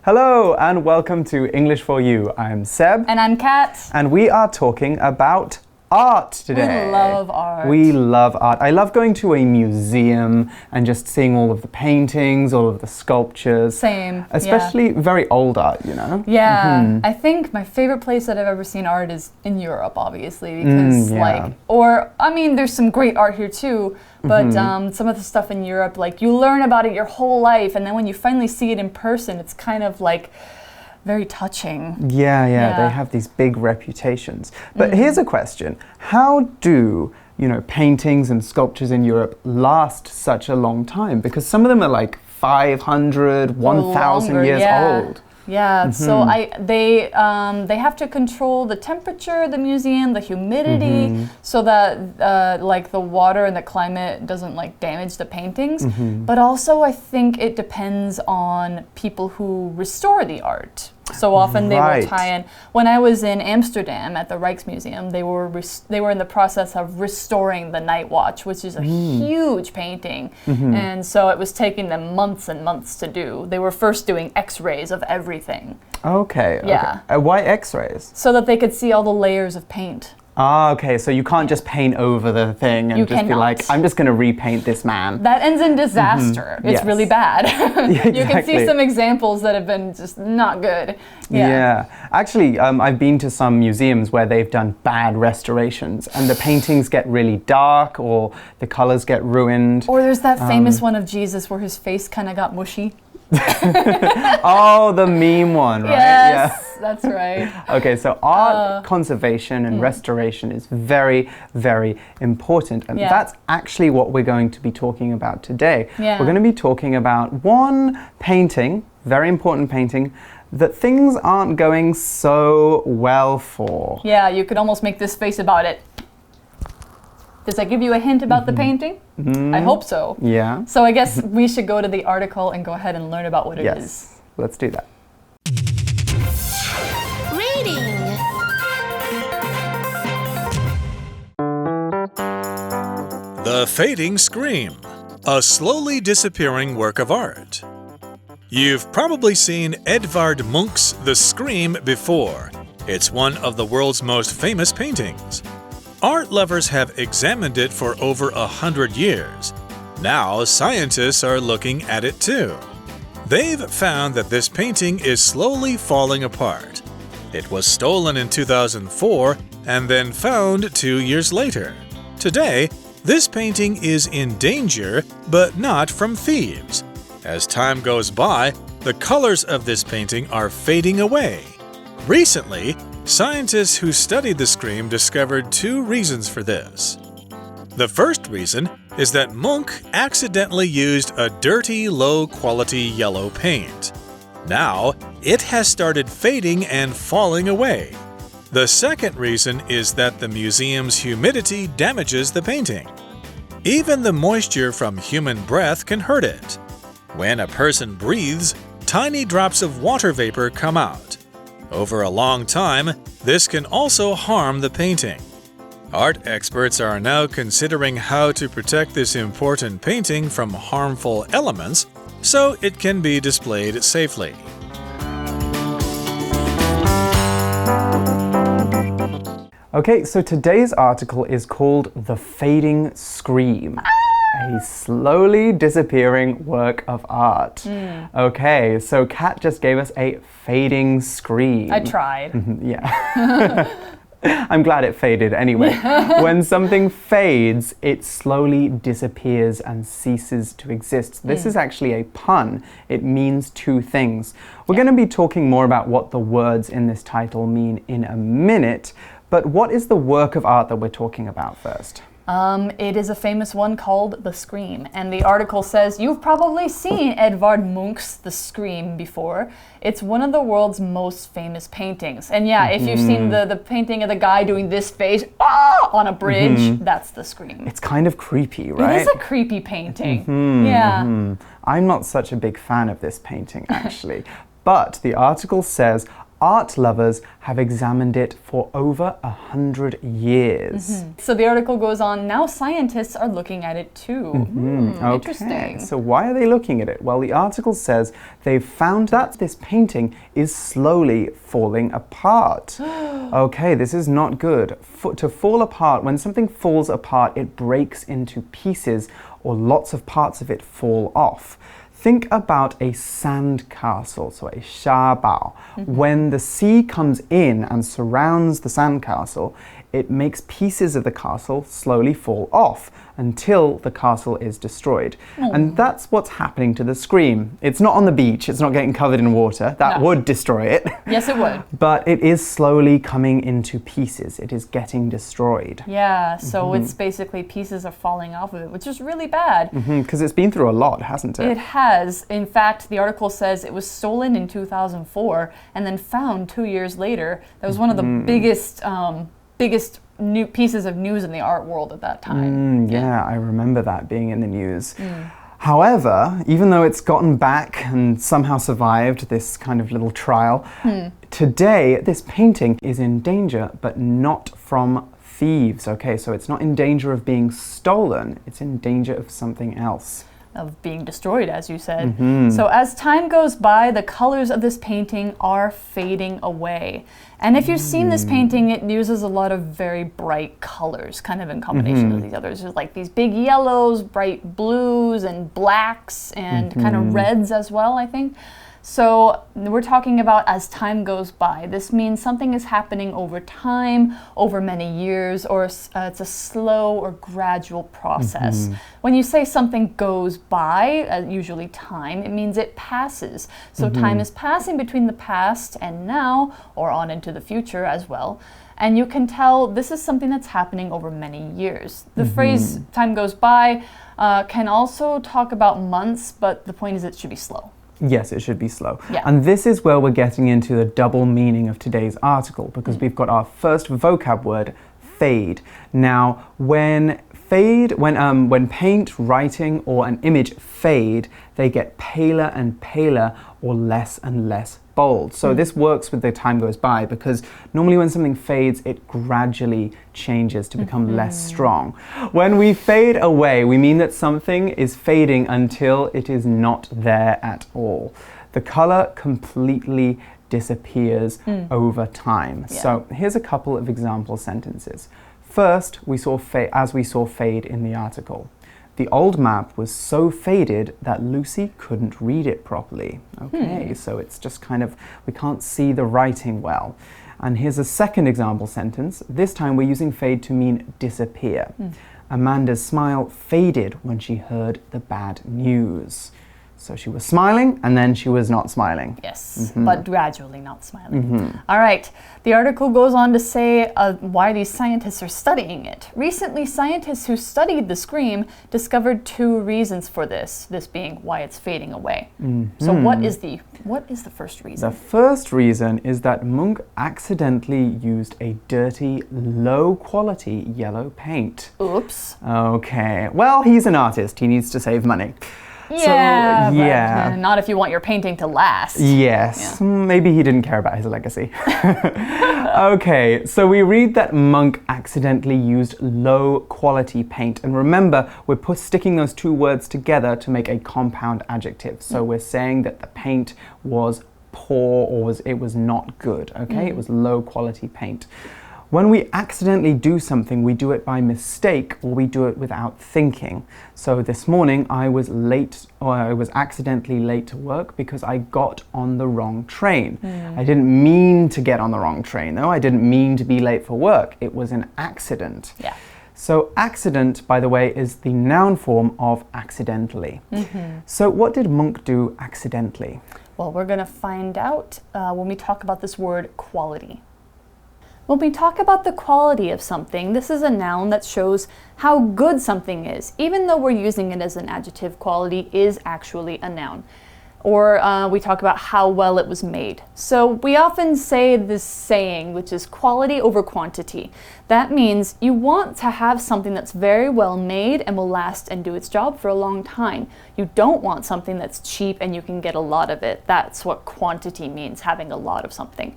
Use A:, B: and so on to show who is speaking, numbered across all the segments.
A: Hello and welcome to English for You. I'm Seb.
B: And I'm Kat.
A: And we are talking about art today.
B: We love art.
A: We love art. I love going to a museum and just seeing all of the paintings, all of the sculptures.
B: Same.
A: Especially very old art, you know?
B: Yeah. I think my favorite place that I've ever seen art is in Europe, obviously, because there's some great art here too, but some of the stuff in Europe, like you learn about it your whole life, and then when you finally see it in person, it's kind of like very touching.
A: Yeah, they have these big reputations. But here's a question. How do, paintings and sculptures in Europe last such a long time? Because some of them are like 500, 1,000 years old.
B: Yeah, so they have to control the temperature of the museum, the humidity, so that the water and the climate doesn't damage the paintings. But also I think it depends on people who restore the art. So often they will tie in. When I was in Amsterdam at the Rijksmuseum, they were in the process of restoring the Night Watch, which is a huge painting. And so it was taking them months and months to do. They were first doing X-rays of everything.
A: Okay.
B: Yeah.
A: Why X-rays?
B: So that they could see all the layers of paint.
A: Okay, so you can't just paint over the thing and just be like, I'm just going to repaint this man.
B: That ends in disaster. It's really bad.
A: Exactly.
B: You can see some examples that have been just not good.
A: Yeah. Actually, I've been to some museums where they've done bad restorations and the paintings get really dark or the colors get ruined.
B: Or there's that famous one of Jesus where his face kind of got mushy.
A: Oh, the meme one, right?
B: Yes, that's right.
A: Okay, so art conservation and restoration is very, very important. And that's actually what we're going to be talking about today.
B: Yeah.
A: We're going to be talking about one painting, very important painting, that things aren't going so well for.
B: Yeah, you could almost make this face about it. Does that give you a hint about the painting? I hope so.
A: Yeah.
B: So I guess we should go to the article and go ahead and learn about what it is.
A: Let's do that.
C: Reading.
D: The Fading Scream, a slowly disappearing work of art. You've probably seen Edvard Munch's The Scream before. It's one of the world's most famous paintings. Art lovers have examined it for over 100 years. Now, scientists are looking at it too. They've found that this painting is slowly falling apart. It was stolen in 2004 and then found 2 years later. Today, this painting is in danger, but not from thieves. As time goes by, the colors of this painting are fading away. Recently, scientists who studied the Scream discovered 2 reasons for this. The first reason is that Munch accidentally used a dirty, low-quality yellow paint. Now, it has started fading and falling away. The second reason is that the museum's humidity damages the painting. Even the moisture from human breath can hurt it. When a person breathes, tiny drops of water vapor come out. Over a long time, this can also harm the painting. Art experts are now considering how to protect this important painting from harmful elements so it can be displayed safely.
A: Okay, so today's article is called The Fading Scream. A slowly disappearing work of art. Okay, so Kat just gave us a fading scream.
B: I tried.
A: Yeah. I'm glad it faded anyway. When something fades, it slowly disappears and ceases to exist. This is actually a pun. It means 2 things. We're going to be talking more about what the words in this title mean in a minute, but what is the work of art that we're talking about first?
B: It is a famous one called The Scream, and the article says you've probably seen Edvard Munch's The Scream before. It's one of the world's most famous paintings. And if you've seen the painting of the guy doing this face on a bridge, that's The Scream.
A: It's kind of creepy, right?
B: It is a creepy painting. Yeah.
A: I'm not such a big fan of this painting, actually. But the article says art lovers have examined it for over 100 years.
B: So the article goes on, now scientists are looking at it too.
A: Okay.
B: Interesting.
A: So why are they looking at it? Well, the article says they've found that this painting is slowly falling apart. Okay, this is not good. To fall apart, when something falls apart, it breaks into pieces or lots of parts of it fall off. Think about a sand castle, so a 沙堡. When the sea comes in and surrounds the sand castle, it makes pieces of the castle slowly fall off until the castle is destroyed. And that's what's happening to the screen. It's not on the beach, it's not getting covered in water. That would destroy it.
B: Yes, it would.
A: But it is slowly coming into pieces. It is getting destroyed.
B: Yeah, so it's basically pieces are falling off of it, which is really bad.
A: Because it's been through a lot, hasn't it?
B: It has. In fact, the article says it was stolen in 2004 and then found 2 years later. That was one of the biggest new pieces of news in the art world at that time.
A: Yeah, I remember that being in the news. However, even though it's gotten back and somehow survived this kind of little trial, today this painting is in danger, but not from thieves. Okay, so it's not in danger of being stolen, it's in danger of something else.
B: Of being destroyed, as you said. So as time goes by, the colors of this painting are fading away. And if you've seen this painting, it uses a lot of very bright colors, kind of in combination with these others. There's like these big yellows, bright blues, and blacks, and kind of reds as well, I think. So we're talking about as time goes by. This means something is happening over time, over many years, or it's a slow or gradual process. When you say something goes by, usually time, it means it passes. So time is passing between the past and now, or on into the future as well. And you can tell this is something that's happening over many years. The phrase time goes by can also talk about months, but the point is it should be slow.
A: Yes, it should be slow.
B: Yeah.
A: And this is where we're getting into the double meaning of today's article, because we've got our first vocab word, fade. Now, when paint, writing, or an image fade, they get paler and paler or less and less bold. So this works with the time goes by, because normally when something fades, it gradually changes to become less strong. When we fade away, we mean that something is fading until it is not there at all. The color completely disappears over time.
B: Yeah.
A: So here's a couple of example sentences. First, as we saw fade in the article. The old map was so faded that Lucy couldn't read it properly. Okay, so it's just kind of, we can't see the writing well. And here's a second example sentence. This time we're using fade to mean disappear. Amanda's smile faded when she heard the bad news. So she was smiling, and then she was not smiling.
B: Yes, but gradually not smiling. All right, the article goes on to say why these scientists are studying it. Recently, scientists who studied the scream discovered 2 reasons for this being why it's fading away. So what is the first reason?
A: The first reason is that Munch accidentally used a dirty, low-quality yellow paint.
B: Oops.
A: Okay, well, he's an artist. He needs to save money.
B: Yeah,
A: so, yeah.
B: But not if you want your painting to last.
A: Yes, maybe he didn't care about his legacy. Okay, so we read that Munch accidentally used low-quality paint. And remember, we're sticking those 2 words together to make a compound adjective. So we're saying that the paint was poor, or it was not good, okay? It was low-quality paint. When we accidentally do something, we do it by mistake, or we do it without thinking. So this morning I was late, or I was accidentally late to work because I got on the wrong train. I didn't mean to get on the wrong train, though. I didn't mean to be late for work. It was an accident.
B: Yeah.
A: So accident, by the way, is the noun form of accidentally. So what did Munch do accidentally?
B: Well, we're going to find out when we talk about this word quality. When we talk about the quality of something, this is a noun that shows how good something is, even though we're using it as an adjective. Quality is actually a noun. or we talk about how well it was made. So we often say this saying, which is quality over quantity. That means you want to have something that's very well made and will last and do its job for a long time. You don't want something that's cheap and you can get a lot of it. That's what quantity means, having a lot of something.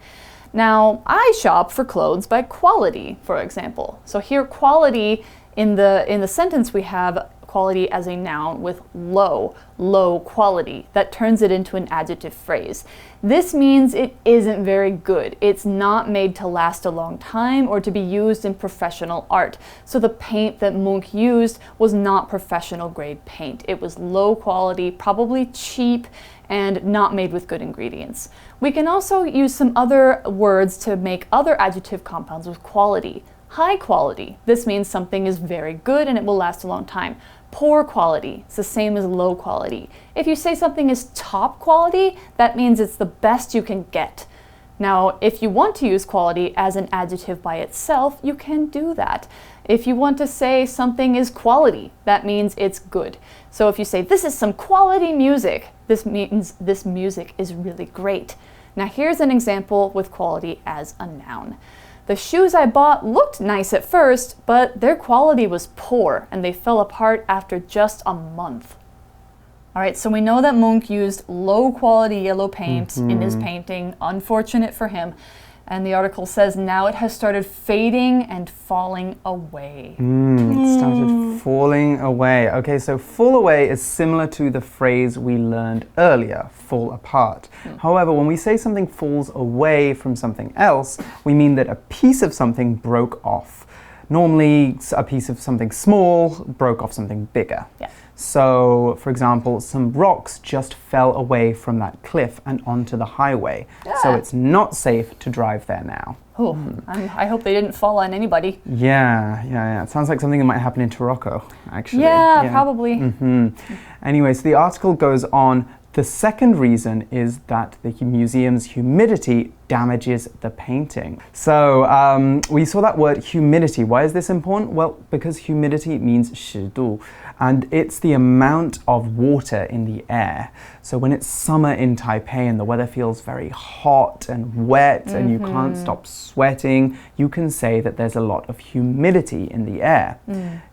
B: Now, I shop for clothes by quality, for example. So here, quality in the sentence we have quality as a noun with low quality. That turns it into an adjective phrase. This means it isn't very good. It's not made to last a long time or to be used in professional art. So the paint that Munch used was not professional grade paint. It was low quality, probably cheap, and not made with good ingredients. We can also use some other words to make other adjective compounds with quality. High quality. This means something is very good and it will last a long time. Poor quality. It's the same as low quality. If you say something is top quality, that means it's the best you can get. Now, if you want to use quality as an adjective by itself, you can do that. If you want to say something is quality, that means it's good. So if you say, this is some quality music, this means this music is really great. Now here's an example with quality as a noun. The shoes I bought looked nice at first, but their quality was poor and they fell apart after just a month. All right, so we know that Munch used low quality yellow paint in his painting. Unfortunate for him. And the article says now it has started fading and falling away.
A: It started falling away. Okay, so fall away is similar to the phrase we learned earlier, fall apart. However, when we say something falls away from something else, we mean that a piece of something broke off. Normally, a piece of something small broke off something bigger.
B: Yeah.
A: So, for example, some rocks just fell away from that cliff and onto the highway. So it's not safe to drive there now.
B: Oh, I hope they didn't fall on anybody.
A: Yeah. It sounds like something that might happen in Morocco, actually.
B: Yeah, probably.
A: Anyway, so the article goes on. The second reason is that the museum's humidity damages the painting. So we saw that word humidity. Why is this important? Well, because humidity means 湿度, and it's the amount of water in the air. So when it's summer in Taipei and the weather feels very hot and wet and you can't stop sweating, you can say that there's a lot of humidity in the air.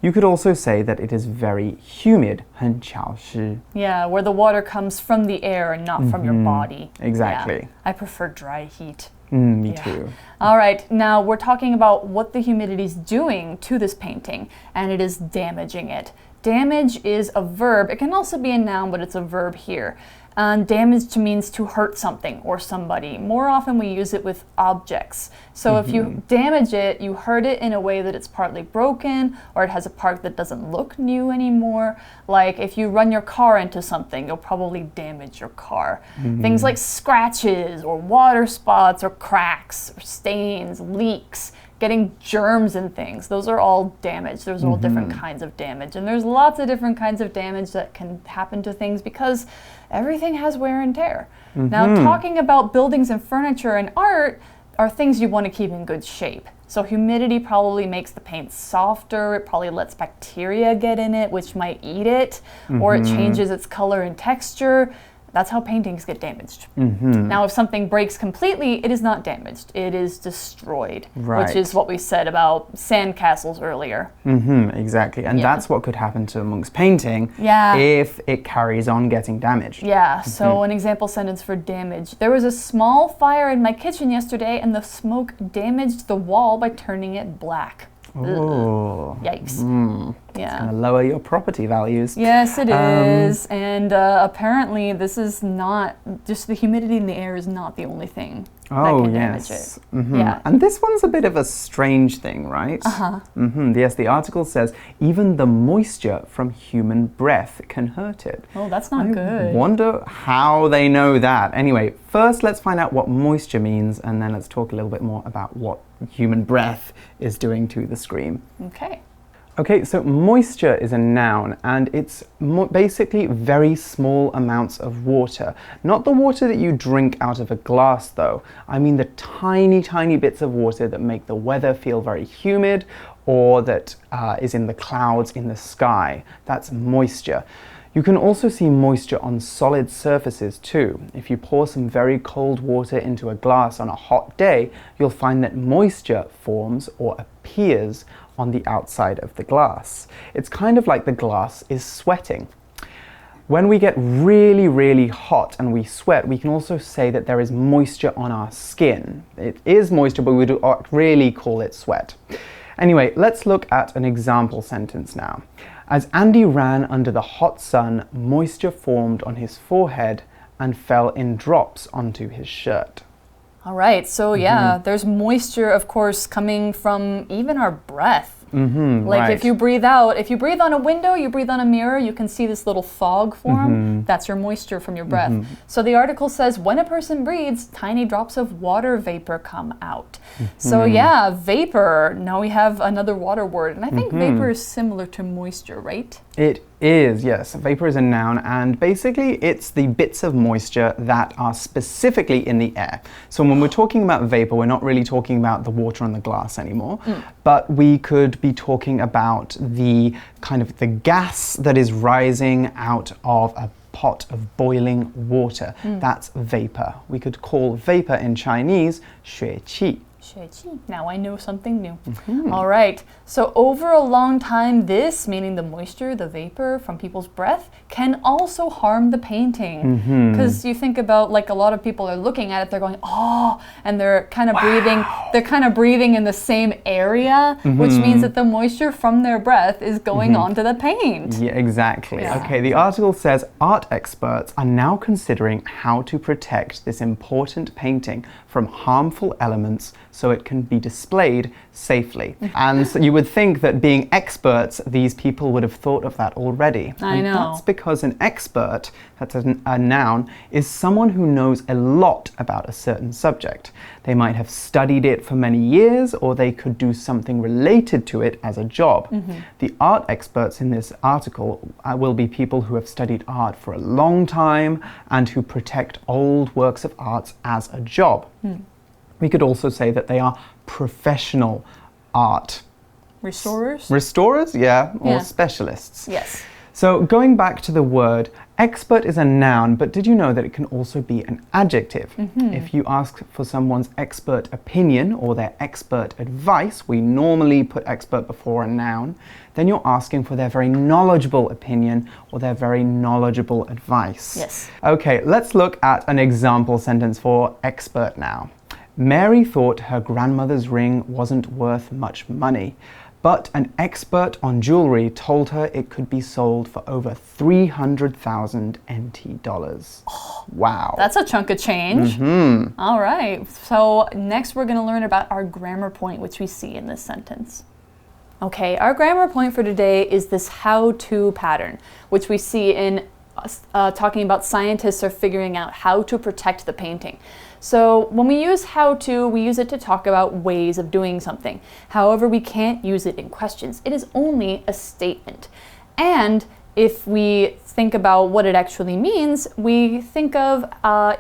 A: You could also say that it is very humid, 很潮湿.
B: Yeah, where the water comes from the air and not from your body.
A: Exactly.
B: Yeah, I prefer dry heat.
A: Me too.
B: All right, now we're talking about what the humidity is doing to this painting, and it is damaging it. Damage is a verb. It can also be a noun, but it's a verb here. Damage means to hurt something or somebody. More often we use it with objects. So if you damage it, you hurt it in a way that it's partly broken or it has a part that doesn't look new anymore. Like if you run your car into something, you'll probably damage your car. Things like scratches or water spots or cracks or stains, leaks, getting germs in things. Those are all damage. There's all different kinds of damage. And there's lots of different kinds of damage that can happen to things because everything has wear and tear. Now, talking about buildings and furniture and art are things you want to keep in good shape. So humidity probably makes the paint softer. It probably lets bacteria get in it, which might eat it, or it changes its color and texture. That's how paintings get damaged. Now, if something breaks completely, it is not damaged. It is destroyed, which is what we said about sandcastles earlier.
A: Exactly. And that's what could happen to Munch's painting if it carries on getting damaged.
B: So an example sentence for damage. There was a small fire in my kitchen yesterday and the smoke damaged the wall by turning it black.
A: Oh.
B: Yikes.
A: It's going to lower your property values.
B: Yes, it is. And apparently this is not, just the humidity in the air is not the only thing that can damage it. And this one's a bit of a strange thing, right? Yes, the article says even the moisture from human breath can hurt it. Oh, that's not good.
A: I wonder how they know that. Anyway, first let's find out what moisture means and then let's talk a little bit more about what human breath is doing to the screen. Okay, so moisture is a noun and it's basically very small amounts of water. Not the water that you drink out of a glass though. I mean the tiny, tiny bits of water that make the weather feel very humid or that is in the clouds in the sky. That's moisture. You can also see moisture on solid surfaces too. If you pour some very cold water into a glass on a hot day, you'll find that moisture forms or appears on the outside of the glass. It's kind of like the glass is sweating. When we get really, really hot and we sweat, we can also say that there is moisture on our skin. It is moisture, but we do not really call it sweat. Anyway, let's look at an example sentence now. As Andy ran under the hot sun, moisture formed on his forehead and fell in drops onto his shirt.
B: All right, so yeah, there's moisture, of course, coming from even our breath. Like if you breathe out, if you breathe on a window, you breathe on a mirror, you can see this little fog form. That's your moisture from your breath. So the article says, when a person breathes, tiny drops of water vapor come out. So yeah, vapor. Now we have another water word. And I think vapor is similar to moisture, right?
A: It is, yes. Vapor is a noun, and basically it's the bits of moisture that are specifically in the air. So when we're talking about vapor, we're not really talking about the water on the glass anymore, but we could be talking about the kind of the gas that is rising out of a pot of boiling water. That's vapor. We could call vapor in Chinese 血气.
B: Now I know something new. All right, so over a long time, this, meaning the moisture, the vapor from people's breath, can also harm the painting. Because you think about, like, a lot of people are looking at it, they're going, oh, and they're kind of breathing in the same area, which means that the moisture from their breath is going onto the paint.
A: Yeah, exactly. Okay, the article says art experts are now considering how to protect this important painting from harmful elements so it can be displayed safely. And so you would think that being experts, these people would have thought of that already.
B: I know.
A: That's because an expert, that's a noun, is someone who knows a lot about a certain subject. They might have studied it for many years, or they could do something related to it as a job. The art experts in this article will be people who have studied art for a long time and who protect old works of art as a job. We could also say that they are professional art
B: Restorers?
A: Restorers, yeah, or specialists.
B: Yes.
A: So going back to the word, expert is a noun, but did you know that it can also be an adjective? If you ask for someone's expert opinion or their expert advice, we normally put expert before a noun, then you're asking for their very knowledgeable opinion or their very knowledgeable advice.
B: Yes.
A: Okay, let's look at an example sentence for expert now. Mary thought her grandmother's ring wasn't worth much money, but an expert on jewelry told her it could be sold for over 300,000 NT dollars. Oh, wow.
B: That's a chunk of change. All right. So next we're going to learn about our grammar point, which we see in this sentence. Okay, our grammar point for today is this how-to pattern, which we see in talking about scientists are figuring out how to protect the painting. So when we use how to, we use it to talk about ways of doing something. However, we can't use it in questions. It is only a statement. And if we think about what it actually means, we think of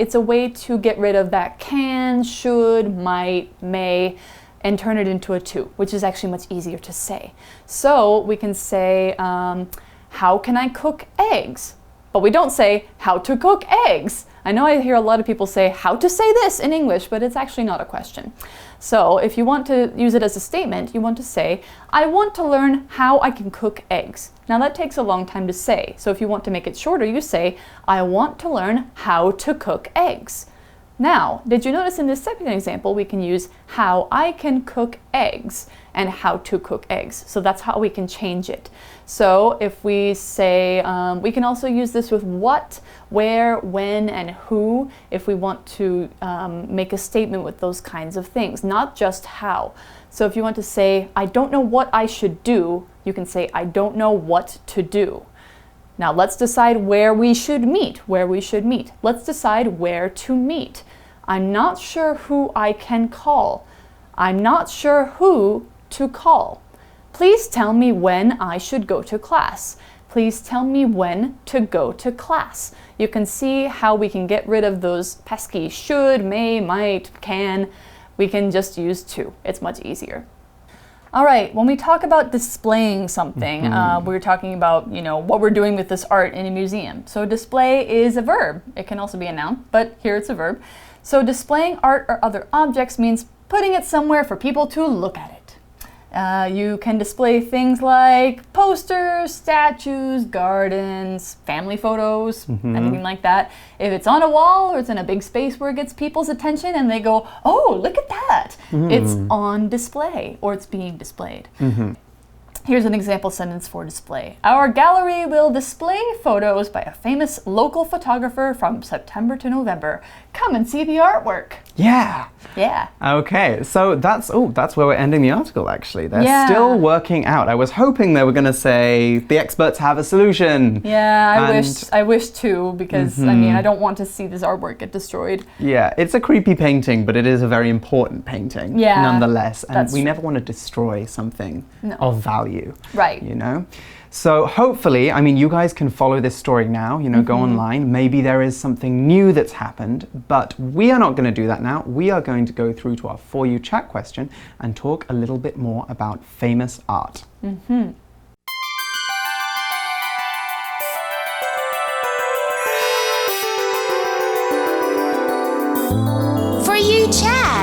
B: it's a way to get rid of that can, should, might, may, and turn it into a to, which is actually much easier to say. So we can say, how can I cook eggs? But we don't say how to cook eggs. I know I hear a lot of people say how to say this in English, but it's actually not a question. So if you want to use it as a statement, you want to say, I want to learn how I can cook eggs. Now that takes a long time to say. So if you want to make it shorter, you say, I want to learn how to cook eggs. Now, did you notice in this second example, we can use how I can cook eggs and how to cook eggs. So that's how we can change it. So if we say, we can also use this with what, where, when, and who if we want to make a statement with those kinds of things, not just how. So if you want to say, I don't know what I should do, you can say, I don't know what to do. Now let's decide where we should meet, Let's decide where to meet. I'm not sure who I can call. I'm not sure who to call. Please tell me when I should go to class. Please tell me when to go to class. You can see how we can get rid of those pesky should, may, might, can. We can just use to. It's much easier. All right, when we talk about displaying something, we're talking about, what we're doing with this art in a museum. So display is a verb. It can also be a noun, but here it's a verb. So displaying art or other objects means putting it somewhere for people to look at it. You can display things like posters, statues, gardens, family photos, anything like that. If it's on a wall or it's in a big space where it gets people's attention and they go, oh, look at that. It's on display or it's being displayed. Here's an example sentence for display. Our gallery will display photos by a famous local photographer from September to November. Come and see the artwork.
A: Yeah.
B: Yeah.
A: Okay, so that's where we're ending the article, actually. They're still working out. I was hoping they were going to say, the experts have a solution.
B: Yeah, I wish too, because, I don't want to see this artwork get destroyed.
A: Yeah, it's a creepy painting, but it is a very important painting, nonetheless. And we never want to destroy something of value.
B: Right.
A: So hopefully, you guys can follow this story now, go online. Maybe there is something new that's happened, but we are not going to do that now. We are going to go through to our For You chat question and talk a little bit more about famous art.
C: For You chat.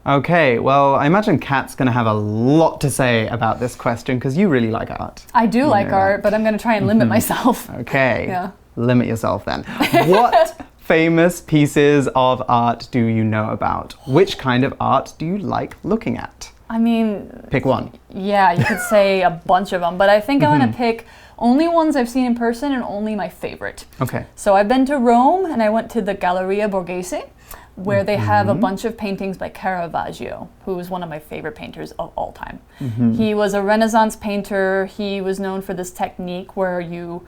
A: Okay, well, I imagine Kat's going to have a lot to say about this question because you really like art.
B: I do like art, but I'm going to try and limit myself.
A: Okay,
B: Yeah.
A: Limit yourself then. What famous pieces of art do you know about? Which kind of art do you like looking at?
B: Pick
A: one.
B: Yeah, you could say a bunch of them, but I think I'm going to pick only ones I've seen in person and only my favorite.
A: Okay.
B: So I've been to Rome and I went to the Galleria Borghese, where they have a bunch of paintings by Caravaggio, who is one of my favorite painters of all time. He was a Renaissance painter. He was known for this technique where you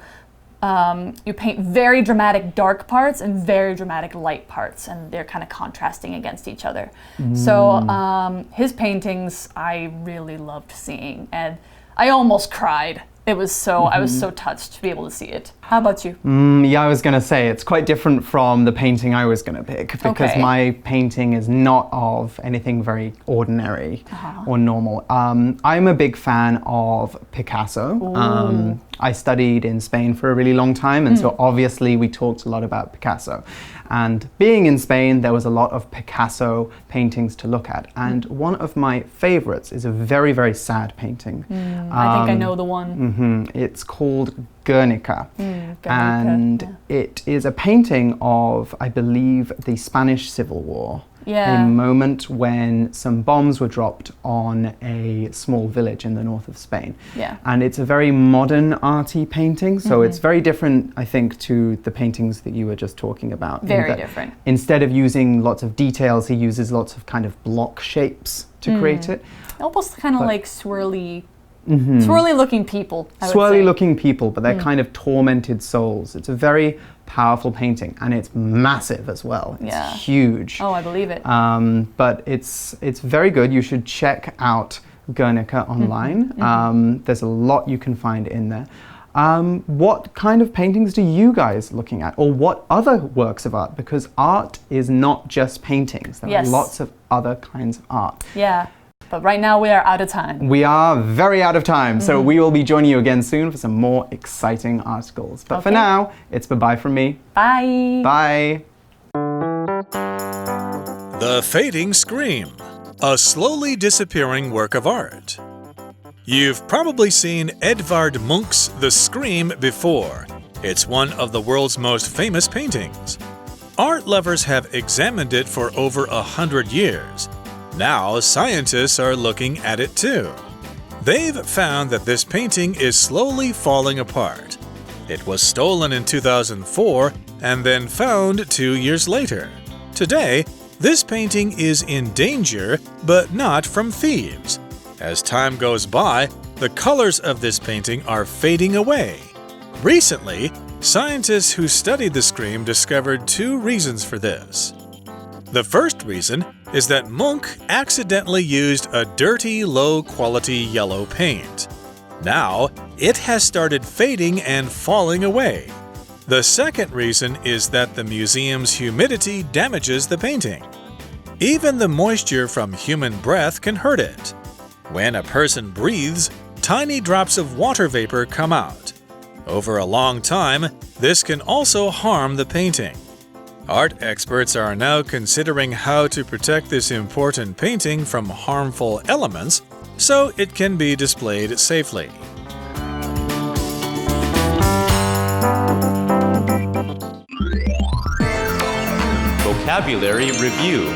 B: paint very dramatic dark parts and very dramatic light parts, and they're kind of contrasting against each other. So his paintings I really loved seeing, and I almost cried. It was I was so touched to be able to see it. How about you?
A: Yeah, I was going to say, it's quite different from the painting I was going to pick because my painting is not of anything very ordinary or normal. I'm a big fan of Picasso. I studied in Spain for a really long time, and so obviously we talked a lot about Picasso. And being in Spain, there was a lot of Picasso paintings to look at. And one of my favorites is a very, very sad painting.
B: I think I know the one.
A: It's called Guernica. And it is a painting of, I believe, the Spanish Civil War. A moment when some bombs were dropped on a small village in the north of Spain. And it's a very modern arty painting, so it's very different, I think, to the paintings that you were just talking about.
B: Very different.
A: Instead of using lots of details, he uses lots of kind of block shapes to create it.
B: Almost kind of like swirly looking people, I would say.
A: Swirly looking people, but they're kind of tormented souls. It's a very powerful painting, and it's massive as well. It's huge.
B: Oh, I believe it.
A: But it's very good. You should check out Guernica online. There's a lot you can find in there. What kind of paintings do you guys looking at, or what other works of art? Because art is not just paintings. There are lots of other kinds of art.
B: Yeah. But right now we are out of time.
A: We are very out of time, so we will be joining you again soon for some more exciting articles. But for now, it's bye-bye from me.
B: Bye.
A: Bye.
D: The Fading Scream, a slowly disappearing work of art. You've probably seen Edvard Munch's The Scream before. It's one of the world's most famous paintings. Art lovers have examined it for over 100 years. Now, scientists are looking at it too. They've found that this painting is slowly falling apart. It was stolen in 2004 and then found 2 years later. Today, this painting is in danger, but not from thieves. As time goes by, the colors of this painting are fading away. Recently, scientists who studied the Scream discovered 2 reasons for this. The first reason is that Munch accidentally used a dirty, low-quality yellow paint. Now, it has started fading and falling away. The second reason is that the museum's humidity damages the painting. Even the moisture from human breath can hurt it. When a person breathes, tiny drops of water vapor come out. Over a long time, this can also harm the painting. Art experts are now considering how to protect this important painting from harmful elements so it can be displayed safely.
E: Vocabulary Review.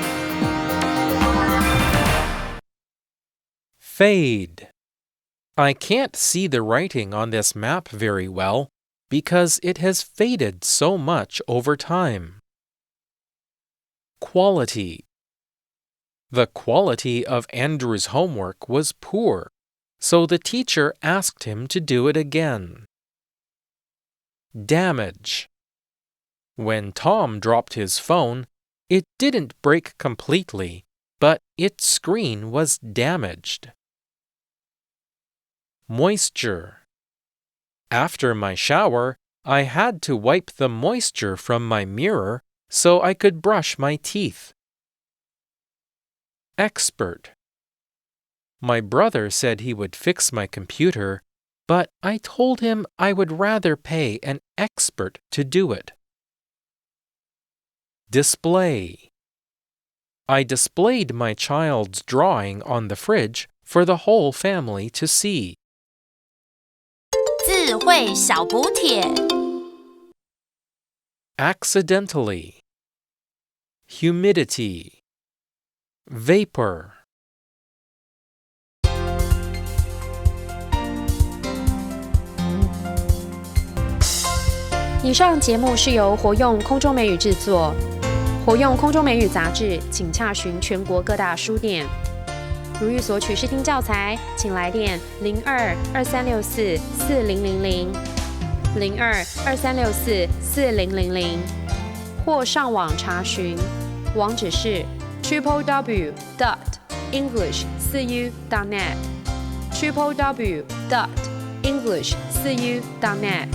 F: Fade. I can't see the writing on this map very well because it has faded so much over time. Quality. The quality of Andrew's homework was poor, so the teacher asked him to do it again. Damage. When Tom dropped his phone, it didn't break completely, but its screen was damaged. Moisture. After my shower, I had to wipe the moisture from my mirror so I could brush my teeth. Expert. My brother said he would fix my computer, but I told him I would rather pay an expert to do it. Display. I displayed my child's drawing on the fridge for the whole family to see.
C: 智慧小补帖
F: Accidentally. Humidity. Vapor.
G: 以上节目是由活用空中美语制作。活用空中美语杂志，请洽询全国各大书店。如欲索取试听教材，请来电02-2364-4000 02-2364-4000，或上网查询，网址是 www.english4u.net www.english4u.net